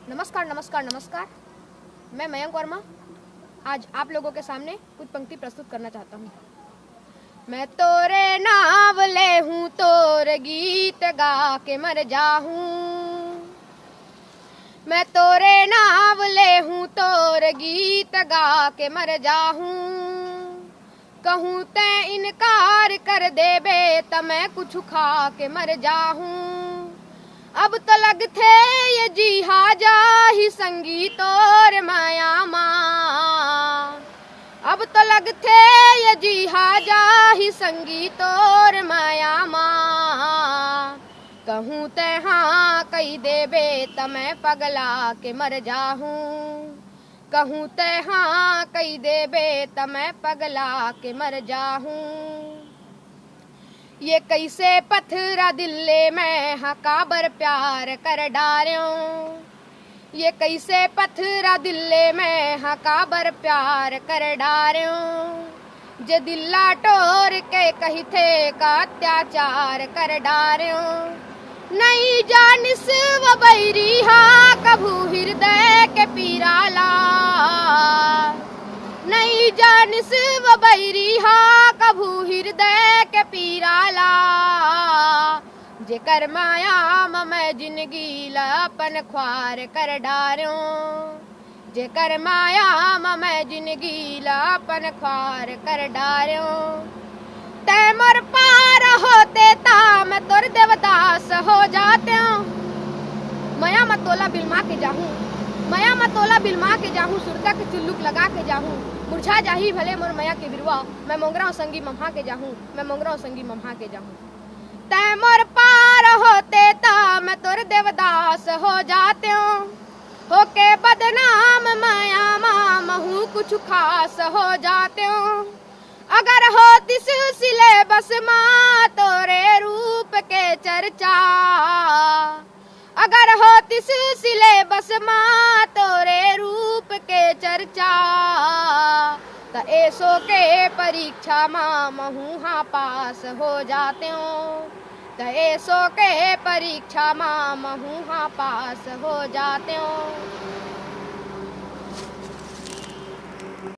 नमस्कार नमस्कार नमस्कार। मैं मयंक वर्मा आज आप लोगों के सामने कुछ पंक्ति प्रस्तुत करना चाहता हूँ। मैं तोरे नावले हूँ, तोरे गीत गा के मर जाहूँ। मैं तोरे नावले हूँ, तोरे गीत गा के मर जाहूँ। कहूँ ते इनकार कर देबे त मैं कुछ खा के मर जाहूँ। अब तो लगथे ये जिहाजा ही संगीत और माया माँ। अब तो लगथे ये जिहाजा ही संगीत और माया माँ। कहूँ ते हाँ कही देबे त मैं पगला के मर जाहूँ। कहूँ ते हाँ कही देबे त मैं पगला के मर जाहूँ। ये कैसे पथरा दिल्ले में हकाबर प्यार कर डार्यों। ये कैसे पथरा दिल्ले में हकाबर प्यार कर डार्यों। जे दिल्ला टोर के कही थे का अत्याचार कर डार्यों। नहीं जानिस वो बैरी हा कभू हृदय के पीराला। नहीं जानिस वो बैरी हा कभू हृदय के पीराला। जेकर माया मैं जिंदगी लापन ख्वार कर डार्यों। जेकर माया मैं जिंदगी लापन ख्वार कर डार्यों। तै मोर पार होते ता मैं तोर देवदास हो जाते हूँ। मया मतोला बिलमा के जाहूँ, मया मतोला बिलमा के जाहूँ। सुरता के चुल्लुक लगा के जाहूँ। मुरझा जाही भले मोर मया के बिरवा, मैं मोंगरा संगी मम्हा के जाहूँ। मैं मोंगरा संगी मम्हा के जाहूँ। तै मोर पार होते ता मैं तोर देवदास हो जाते हूँ। होके बदनाम माया महू कुछ खास हो जाते हूँ। अगर होती सिलसिले बस माँ तोरे रूप के चर्चा। अगर होती सिलसिले बस माँ तोरे रूप के चर्चा। त ऐसो के परीक्षा माँ महू हाँ पास हो जाते हो। त ऐसो के परीक्षा माँ महू हाँ पास हो जाते हो।